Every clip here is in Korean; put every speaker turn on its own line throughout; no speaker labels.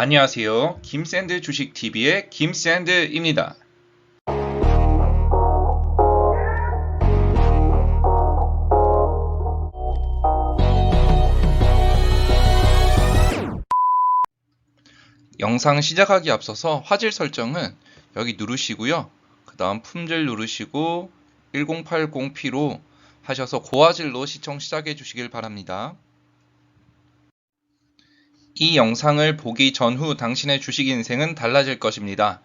안녕하세요. 김샌드 주식TV의 김샌드입니다. 영상 시작하기 앞서서 화질 설정은 여기 누르시고요. 그 다음 품질 누르시고 1080p로 하셔서 고화질로 시청 시작해 주시길 바랍니다. 이 영상을 보기 전후 당신의 주식 인생은 달라질 것입니다.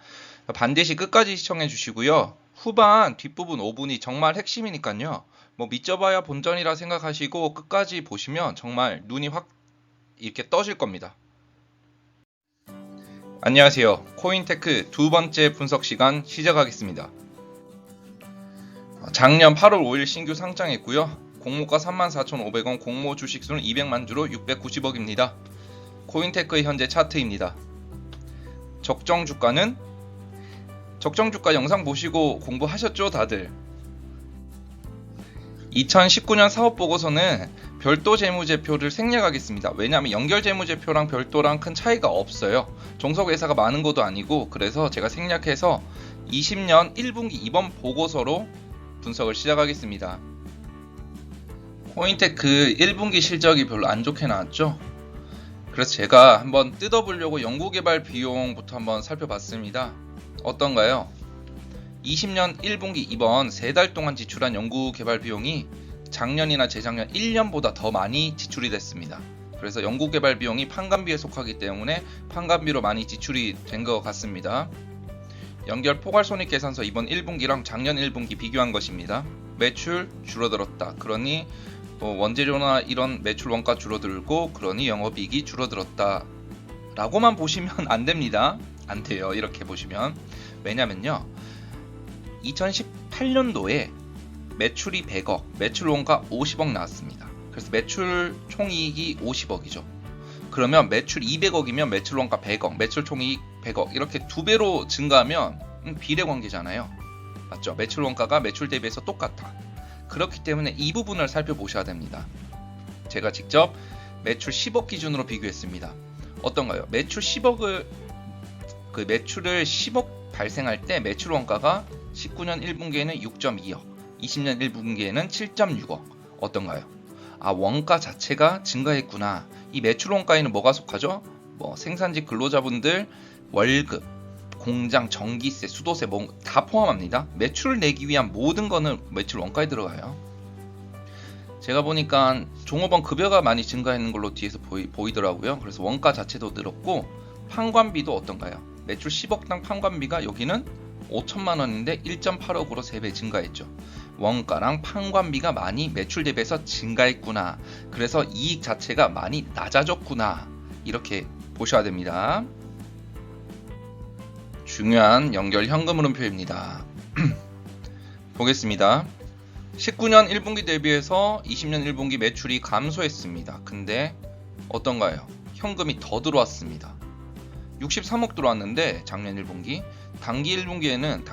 반드시 끝까지 시청해 주시고요. 후반 뒷부분 5분이 정말 핵심이니까요. 믿져봐야 본전이라 생각하시고 끝까지 보시면 정말 눈이 확 이렇게 떠질 겁니다. 안녕하세요. 코인테크 두 번째 분석 시간 시작하겠습니다. 작년 8월 5일 신규 상장했고요. 공모가 34,500원, 공모 주식수는 200만 주로 690억입니다. 코인테크의 현재 차트입니다. 적정 주가 영상 보시고 공부하셨죠 다들? 2019년 사업보고서는 별도 재무제표를 생략하겠습니다. 왜냐하면 연결재무제표랑 별도랑 큰 차이가 없어요. 종속회사가 많은 것도 아니고, 그래서 제가 생략해서 20년 1분기 이번 보고서로 분석을 시작하겠습니다. 코인테크 1분기 실적이 별로 안 좋게 나왔죠. 그래서 제가 한번 뜯어보려고 연구개발 비용부터 한번 살펴봤습니다. 어떤가요? 20년 1분기 이번 3달 동안 지출한 연구개발 비용이 작년이나 재작년 1년보다 더 많이 지출이 됐습니다. 그래서 연구개발 비용이 판관비에 속하기 때문에 판관비로 많이 지출이 된 것 같습니다. 연결 포괄손익계산서 이번 1분기랑 작년 1분기 비교한 것입니다. 매출 줄어들었다. 그러니 원재료나 이런 매출 원가 줄어들고, 그러니 영업이익이 줄어들었다 라고만 보시면 안 됩니다. 안 돼요. 이렇게 보시면. 왜냐면요, 2018년도에 매출이 100억, 매출 원가 50억 나왔습니다. 그래서 매출 총이익이 50억이죠. 그러면 매출 200억이면 매출 원가 100억, 매출 총이익 100억, 이렇게 2배로 증가하면 비례관계잖아요. 맞죠? 매출 원가가 매출 대비해서 똑같아. 그렇기 때문에 이 부분을 살펴보셔야 됩니다. 제가 직접 매출 10억 기준으로 비교했습니다. 어떤가요? 매출을 10억 발생할 때 매출 원가가 19년 1분기에는 6.2억, 20년 1분기에는 7.6억. 어떤가요? 원가 자체가 증가했구나. 이 매출 원가에는 뭐가 속하죠? 생산직 근로자분들 월급, 공장 전기세, 수도세 다 포함합니다. 매출을 내기 위한 모든 거는 매출 원가에 들어가요. 제가 보니까 종업원 급여가 많이 증가했는 걸로 뒤에서 보이더라고요. 그래서 원가 자체도 늘었고, 판관비도 어떤가요? 매출 10억당 판관비가 여기는 5천만 원인데 1.8억으로 3배 증가했죠. 원가랑 판관비가 많이 매출 대비해서 증가했구나. 그래서 이익 자체가 많이 낮아졌구나. 이렇게 보셔야 됩니다. 중요한 연결 현금 흐름표입니다. 보겠습니다. 19년 1분기 대비해서 20년 1분기 매출이 감소했습니다. 근데 어떤가요? 현금이 더 들어왔습니다. 63억 들어왔는데 작년 1분기, 단기에는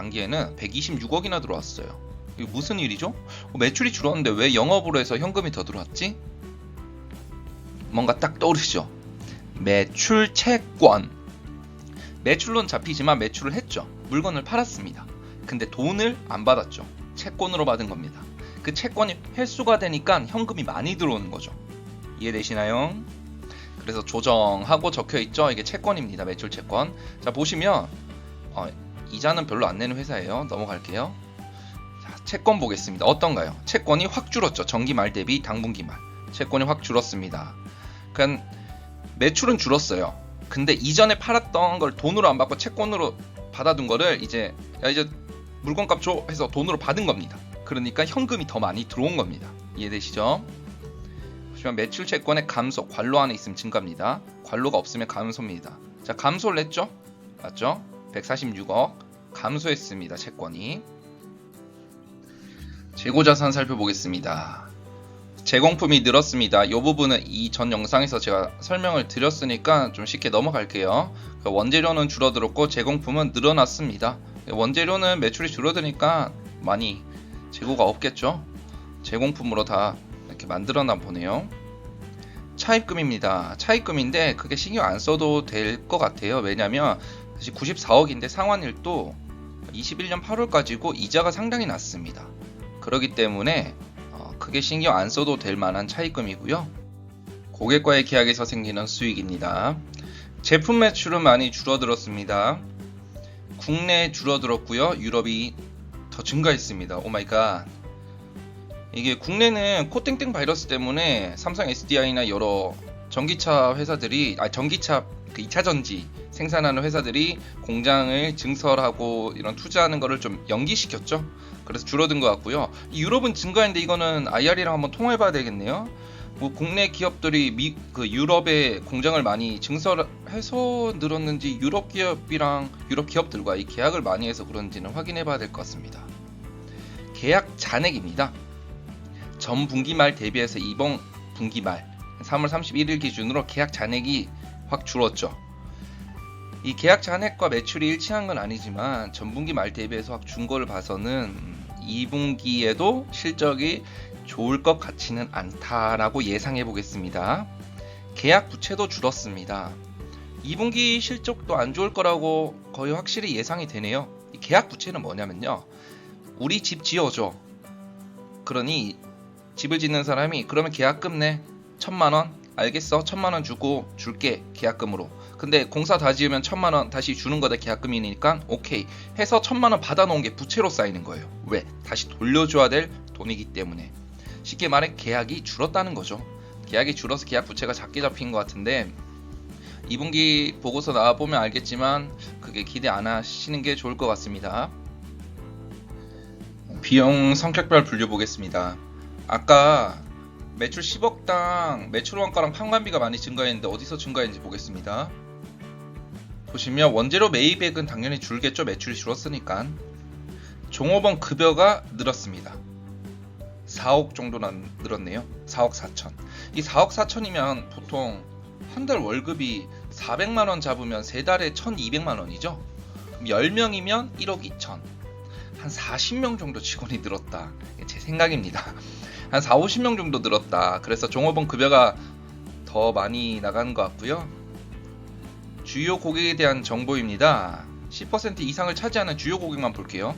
126억이나 들어왔어요. 이거 무슨 일이죠? 매출이 줄었는데 왜 영업으로 해서 현금이 더 들어왔지? 뭔가 딱 떠오르시죠? 매출 채권. 매출로는 잡히지만 매출을 했죠. 물건을 팔았습니다. 근데 돈을 안 받았죠. 채권으로 받은 겁니다. 그 채권이 회수가 되니까 현금이 많이 들어오는 거죠. 이해되시나요? 그래서 조정하고 적혀있죠. 이게 채권입니다. 매출 채권. 자, 보시면 이자는 별로 안 내는 회사예요. 넘어갈게요. 자, 채권 보겠습니다. 어떤가요? 채권이 확 줄었죠. 정기 말 대비 당분기 말. 채권이 확 줄었습니다. 그러니까 매출은 줄었어요. 근데 이전에 팔았던 걸 돈으로 안 받고 채권으로 받아둔 거를 이제 물건값 줘 해서 돈으로 받은 겁니다. 그러니까 현금이 더 많이 들어온 겁니다. 이해되시죠? 보시면 매출 채권의 감소, 관로 안에 있으면 증가입니다. 관로가 없으면 감소입니다. 자, 감소를 했죠? 맞죠? 146억 감소했습니다. 채권이. 재고자산 살펴보겠습니다. 제공품이 늘었습니다. 이 부분은 이 전 영상에서 제가 설명을 드렸으니까 좀 쉽게 넘어갈게요. 원재료는 줄어들었고 제공품은 늘어났습니다. 원재료는 매출이 줄어드니까 많이 재고가 없겠죠. 제공품으로 다 이렇게 만들어나 보네요. 차입금입니다. 차입금인데 그게 신경 안 써도 될 것 같아요. 왜냐면 사실 94억인데 상환일도 21년 8월까지고 이자가 상당히 낮습니다. 그렇기 때문에 크게 신경 안 써도 될 만한 차입금이고요. 고객과의 계약에서 생기는 수익입니다. 제품 매출은 많이 줄어들었습니다. 국내 줄어들었고요. 유럽이 더 증가했습니다. 오마이갓. 이게 국내는 코땡땡 바이러스 때문에 삼성 SDI나 여러 전기차 회사들이 전기차 그 2차 전지 생산하는 회사들이 공장을 증설하고 이런 투자하는 거를 좀 연기시켰죠. 그래서 줄어든 것 같고요. 유럽은 증가했는데 이거는 IR이랑 한번 통화해 봐야 되겠네요. 뭐 국내 기업들이 유럽에 공장을 많이 증설해서 늘었는지 유럽 기업들과 이 계약을 많이 해서 그런지는 확인해 봐야 될 것 같습니다. 계약 잔액입니다. 전 분기 말 대비해서 이번 분기 말 3월 31일 기준으로 계약 잔액이 확 줄었죠. 이 계약 잔액과 매출이 일치한 건 아니지만 전분기 말 대비해서 확 준 거를 봐서는 2분기에도 실적이 좋을 것 같지는 않다라고 예상해 보겠습니다. 계약 부채도 줄었습니다. 2분기 실적도 안 좋을 거라고 거의 확실히 예상이 되네요. 이 계약 부채는 뭐냐면요. 우리 집 지어줘. 그러니 집을 짓는 사람이 그러면 계약금 내 1,000만원 알겠어 1,000만원 주고 줄게 계약금으로. 근데 공사 다 지으면 1,000만원 다시 주는 거다 계약금이니까 오케이 해서 1,000만원 받아놓은 게 부채로 쌓이는 거예요. 왜? 다시 돌려줘야 될 돈이기 때문에. 쉽게 말해 계약이 줄었다는 거죠. 계약이 줄어서 계약 부채가 작게 잡힌 것 같은데 2분기 보고서 나와보면 알겠지만 그게 기대 안 하시는 게 좋을 것 같습니다. 비용 성격별 분류 보겠습니다. 아까 매출 10억당 매출 원가랑 판관비가 많이 증가했는데 어디서 증가했는지 보겠습니다. 보시면 원재료 매입액은 당연히 줄겠죠. 매출이 줄었으니까. 종업원 급여가 늘었습니다. 4억 정도나 늘었네요. 4억 4천. 이 4억 4천이면 보통 한 달 월급이 400만원 잡으면 3달에 1200만원이죠. 10명이면 1억 2천. 한 40명 정도 직원이 늘었다. 제 생각입니다. 한 4, 50명 정도 늘었다. 그래서 종업원 급여가 더 많이 나가는 것 같고요. 주요 고객에 대한 정보입니다. 10% 이상을 차지하는 주요 고객만 볼게요.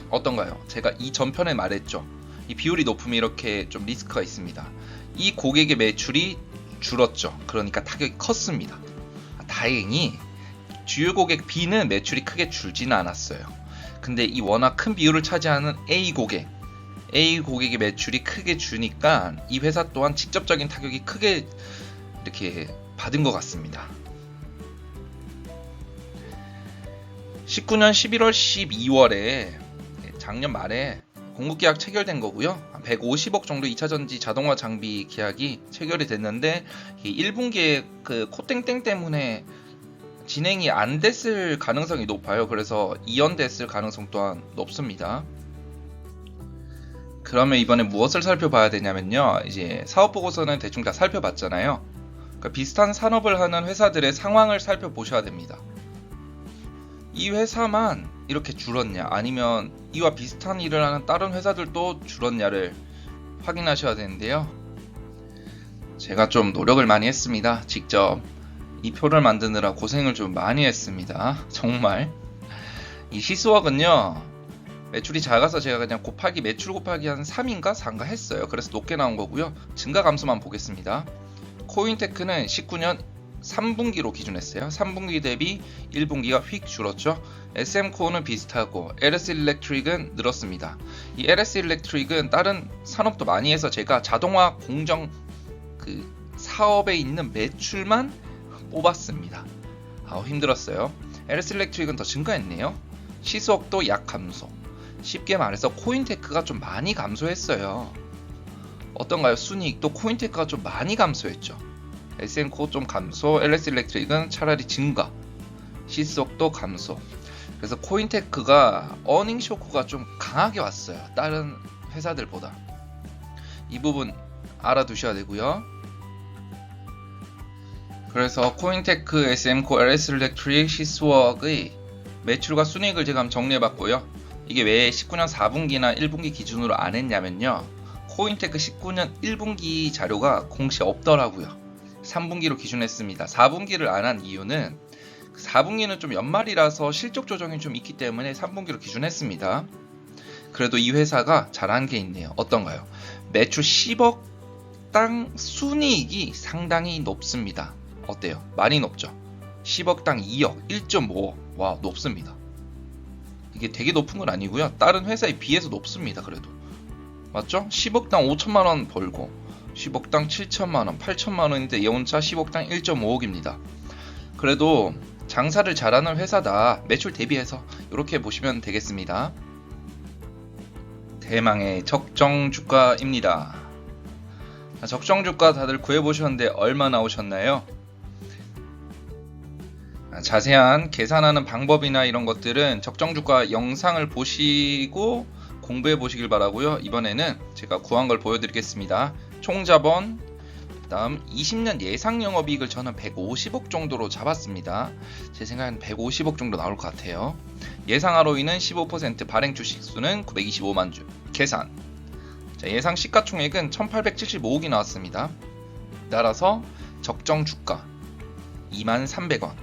어떤가요? 제가 이 전편에 말했죠. 이 비율이 높으면 이렇게 좀 리스크가 있습니다. 이 고객의 매출이 줄었죠. 그러니까 타격이 컸습니다. 다행히 주요 고객 B는 매출이 크게 줄지는 않았어요. 근데 이 워낙 큰 비율을 차지하는 A 고객의 매출이 크게 주니까 이 회사 또한 직접적인 타격이 크게 이렇게 받은 것 같습니다. 19년 11월 12월에 작년 말에 공급계약 체결된 거고요. 150억 정도 2차전지 자동화 장비 계약이 체결이 됐는데 1분기에 그 코땡땡 때문에 진행이 안 됐을 가능성이 높아요. 그래서 이연됐을 가능성 또한 높습니다. 그러면 이번에 무엇을 살펴봐야 되냐면요. 이제 사업보고서는 대충 다 살펴봤잖아요. 그러니까 비슷한 산업을 하는 회사들의 상황을 살펴보셔야 됩니다. 이 회사만 이렇게 줄었냐 아니면 이와 비슷한 일을 하는 다른 회사들도 줄었냐를 확인하셔야 되는데요. 제가 좀 노력을 많이 했습니다. 직접 이 표를 만드느라 고생을 좀 많이 했습니다. 정말 이 시스웍은요 매출이 작아서 제가 그냥 매출 곱하기 한 3인가 4인가 했어요. 그래서 높게 나온 거고요. 증가 감소만 보겠습니다. 코인테크는 19년 3분기로 기준했어요. 3분기 대비 1분기가 휙 줄었죠. SM코어는 비슷하고 LS 일렉트릭은 늘었습니다. 이 LS 일렉트릭은 다른 산업도 많이 해서 제가 자동화 공정 그 사업에 있는 매출만 뽑았습니다. 힘들었어요. LS 일렉트릭은 더 증가했네요. 시스웍도 약 감소. 쉽게 말해서 코인테크가 좀 많이 감소했어요. 어떤가요? 순이익도 코인테크가 좀 많이 감소했죠. SM코 좀 감소, LS 일렉트릭은 차라리 증가, 시스웍도 감소. 그래서 코인테크가 어닝 쇼크가 좀 강하게 왔어요. 다른 회사들보다. 이 부분 알아두셔야 되고요. 그래서 코인테크, SM코, LS 일렉트릭, 시스웍의 매출과 순이익을 제가 한번 정리해봤고요. 이게 왜 19년 4분기나 1분기 기준으로 안 했냐면요. 코인테크 19년 1분기 자료가 공시 없더라고요. 3분기로 기준했습니다. 4분기를 안 한 이유는 4분기는 좀 연말이라서 실적 조정이 좀 있기 때문에 3분기로 기준했습니다. 그래도 이 회사가 잘한 게 있네요. 어떤가요? 매출 10억당 순이익이 상당히 높습니다. 어때요? 많이 높죠? 10억당 2억, 1.5억. 와, 높습니다. 이게 되게 높은 건 아니고요. 다른 회사에 비해서 높습니다. 그래도. 맞죠? 10억당 5천만원 벌고 10억당 7천만원, 8천만원인데 예원차 10억당 1.5억입니다. 그래도 장사를 잘하는 회사다. 매출 대비해서 이렇게 보시면 되겠습니다. 대망의 적정 주가입니다. 적정 주가 다들 구해보셨는데 얼마 나오셨나요? 자세한 계산하는 방법이나 이런 것들은 적정 주가 영상을 보시고 공부해 보시길 바라고요. 이번에는 제가 구한 걸 보여드리겠습니다. 총자본, 다음 20년 예상 영업이익을 저는 150억 정도로 잡았습니다. 제 생각엔 150억 정도 나올 것 같아요. 예상 ROE는 15%, 발행 주식수는 925만 주. 계산. 자, 예상 시가총액은 1875억이 나왔습니다. 따라서 적정 주가 23,300원.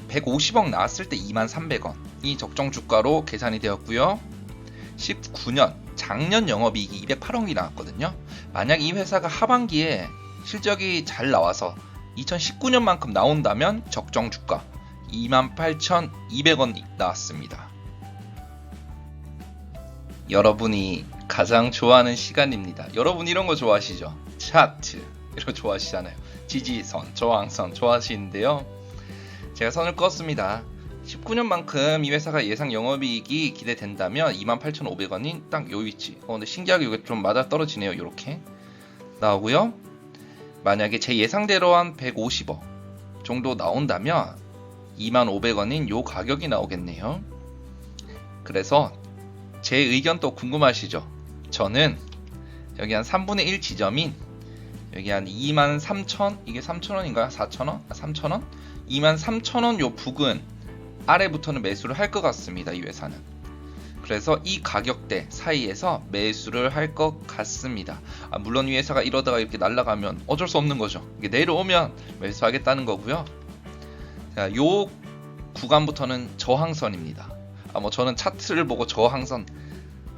150억 나왔을 때 23,300원이 적정 주가로 계산이 되었고요. 19년 작년 영업이익이 208억이 나왔거든요. 만약 이 회사가 하반기에 실적이 잘 나와서 2019년만큼 나온다면 적정 주가 28,200원이 나왔습니다. 여러분이 가장 좋아하는 시간입니다. 여러분 이런 거 좋아하시죠? 차트 이런 거 좋아하시잖아요. 지지선, 저항선 좋아하시는데요. 제가 선을 껐습니다. 19년만큼 이 회사가 예상 영업이익이 기대된다면 28,500원인 딱 요 위치. 근데 신기하게 이게 좀 맞아 떨어지네요. 이렇게 나오고요. 만약에 제 예상대로 한 150억 정도 나온다면 25,000원인 요 가격이 나오겠네요. 그래서 제 의견 또 궁금하시죠? 저는 여기 한 3분의 1 지점인 여기 한 23,000, 이게 3,000원인가요? 4,000원? 3,000원? 23,000원 요 부근 아래부터는 매수를 할 것 같습니다. 이 회사는. 그래서 이 가격대 사이에서 매수를 할 것 같습니다. 물론 이 회사가 이러다가 이렇게 날아가면 어쩔 수 없는 거죠. 이게 내려오면 매수하겠다는 거고요. 자, 요 구간부터는 저항선입니다. 뭐 저는 차트를 보고 저항선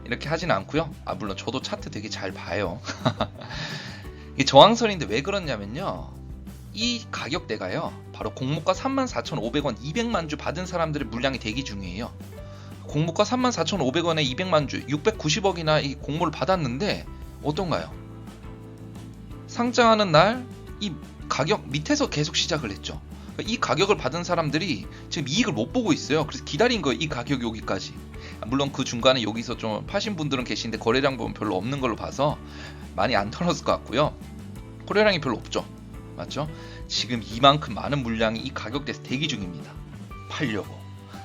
이렇게 하진 않고요. 물론 저도 차트 되게 잘 봐요. 이 저항선인데 왜 그러냐면요. 이 가격대가요. 바로 공모가 34,500원 200만 주 받은 사람들의 물량이 대기 중이에요. 공모가 34,500원에 200만 주 690억이나 이 공모를 받았는데 어떤가요? 상장하는 날 이 가격 밑에서 계속 시작을 했죠. 이 가격을 받은 사람들이 지금 이익을 못 보고 있어요. 그래서 기다린 거예요. 이 가격 여기까지. 물론 그 중간에 여기서 좀 파신 분들은 계신데 거래량 보면 별로 없는 걸로 봐서 많이 안 털었을 것 같고요. 거래량이 별로 없죠. 맞죠? 지금 이만큼 많은 물량이 이 가격대에서 대기 중입니다. 팔려고.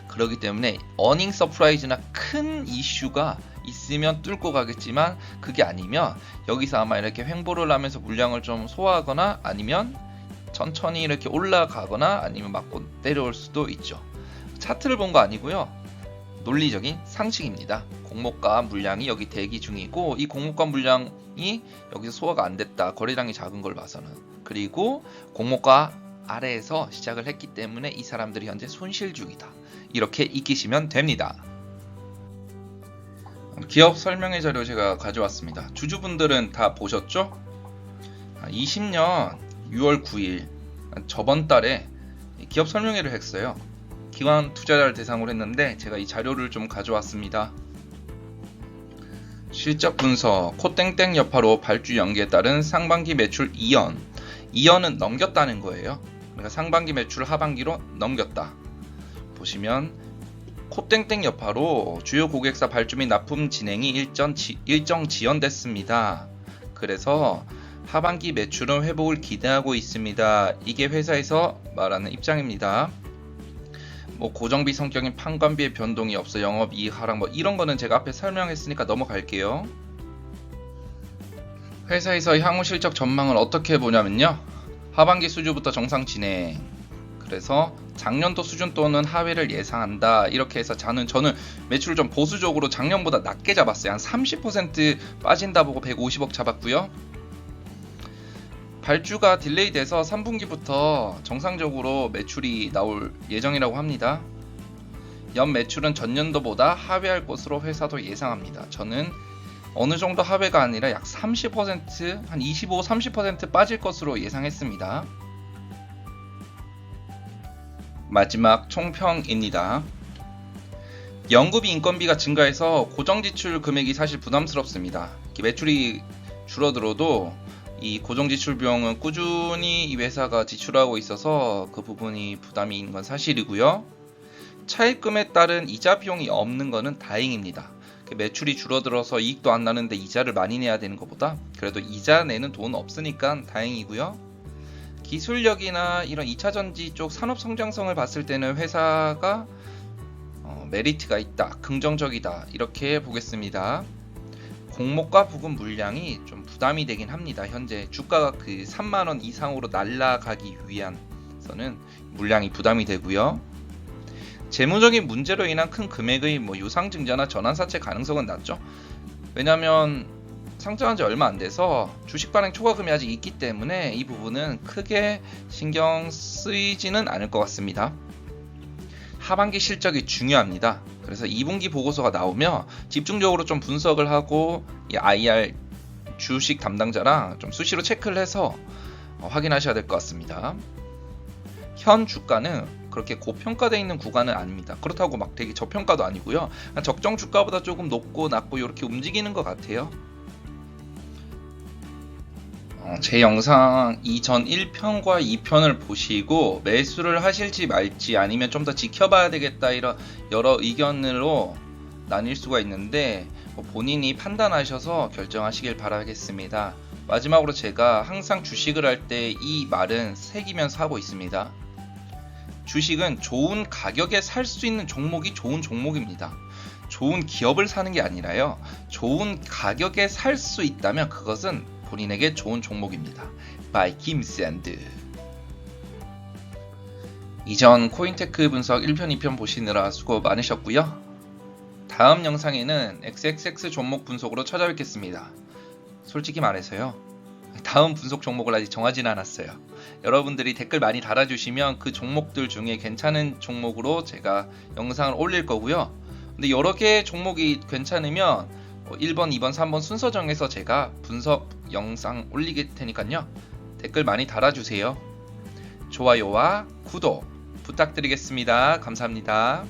그렇기 때문에 어닝 서프라이즈나 큰 이슈가 있으면 뚫고 가겠지만 그게 아니면 여기서 아마 이렇게 횡보를 하면서 물량을 좀 소화하거나 아니면 천천히 이렇게 올라가거나 아니면 맞고 내려올 수도 있죠. 차트를 본 거 아니고요. 논리적인 상식입니다. 공모가 물량이 여기 대기 중이고 이 공모가 물량이 여기서 소화가 안 됐다. 거래량이 작은 걸 봐서는. 그리고 공모가 아래에서 시작을 했기 때문에 이 사람들이 현재 손실 중이다. 이렇게 익히시면 됩니다. 기업 설명회 자료 제가 가져왔습니다. 주주분들은 다 보셨죠? 20년 6월 9일 저번 달에 기업 설명회를 했어요. 기관 투자자를 대상으로 했는데 제가 이 자료를 좀 가져왔습니다. 실적 분석, 코땡땡 여파로 발주 연기에 따른 상반기 매출 2연은 넘겼다는 거예요. 그러니까 상반기 매출을 하반기로 넘겼다. 보시면 코땡땡 여파로 주요 고객사 발주 및 납품 진행이 일정 지연됐습니다. 그래서 하반기 매출은 회복을 기대하고 있습니다. 이게 회사에서 말하는 입장입니다. 고정비 성격인 판관비의 변동이 없어 영업이익 하락 이런 거는 제가 앞에 설명했으니까 넘어갈게요. 회사에서 향후 실적 전망을 어떻게 보냐면요. 하반기 수주부터 정상 진행. 그래서 작년도 수준 또는 하회를 예상한다. 이렇게 해서 저는 매출을 좀 보수적으로 작년보다 낮게 잡았어요. 한 30% 빠진다 보고 150억 잡았고요. 발주가 딜레이 돼서 3분기부터 정상적으로 매출이 나올 예정이라고 합니다. 연 매출은 전년도보다 하회할 것으로 회사도 예상합니다. 저는 어느 정도 하회가 아니라 약 30%, 한 25, 30% 빠질 것으로 예상했습니다. 마지막 총평입니다. 연구비 인건비가 증가해서 고정지출 금액이 사실 부담스럽습니다. 매출이 줄어들어도 이 고정지출 비용은 꾸준히 이 회사가 지출하고 있어서 그 부분이 부담이 있는 건 사실이고요. 차입금에 따른 이자 비용이 없는 것은 다행입니다. 매출이 줄어들어서 이익도 안 나는데 이자를 많이 내야 되는 것보다 그래도 이자 내는 돈 없으니까 다행이고요. 기술력이나 이런 2차전지 쪽 산업 성장성을 봤을 때는 회사가 메리트가 있다, 긍정적이다 이렇게 보겠습니다. 공모가 부근 물량이 좀 부담이 되긴 합니다. 현재 주가가 그 3만원 이상으로 날아가기 위한서는 물량이 부담이 되고요. 재무적인 문제로 인한 큰 금액의 유상증자나 전환사채 가능성은 낮죠. 왜냐하면 상장한 지 얼마 안 돼서 주식 발행 초과금이 아직 있기 때문에 이 부분은 크게 신경 쓰이지는 않을 것 같습니다. 하반기 실적이 중요합니다. 그래서 2분기 보고서가 나오면 집중적으로 좀 분석을 하고 이 IR 주식 담당자랑 좀 수시로 체크를 해서 확인하셔야 될 것 같습니다. 현 주가는 그렇게 고평가되어 있는 구간은 아닙니다. 그렇다고 막 되게 저평가도 아니고요. 적정 주가보다 조금 높고 낮고 이렇게 움직이는 것 같아요. 제 영상 이전 1편과 2편을 보시고 매수를 하실지 말지 아니면 좀 더 지켜봐야 되겠다 이런 여러 의견으로 나뉠 수가 있는데 본인이 판단하셔서 결정하시길 바라겠습니다. 마지막으로 제가 항상 주식을 할 때 이 말은 새기면서 하고 있습니다. 주식은 좋은 가격에 살 수 있는 종목이 좋은 종목입니다. 좋은 기업을 사는 게 아니라요. 좋은 가격에 살 수 있다면 그것은 본인에게 좋은 종목입니다. by 김샌드. 이전 코인테크 분석 1편, 2편 보시느라 수고 많으셨고요. 다음 영상에는 XXX 종목 분석으로 찾아뵙겠습니다. 솔직히 말해서요. 다음 분석 종목을 아직 정하지는 않았어요. 여러분들이 댓글 많이 달아주시면 그 종목들 중에 괜찮은 종목으로 제가 영상을 올릴 거고요. 근데 여러 개의 종목이 괜찮으면 1번, 2번, 3번 순서 정해서 제가 분석 영상 올리게 테니까요. 댓글 많이 달아주세요. 좋아요와 구독 부탁드리겠습니다. 감사합니다.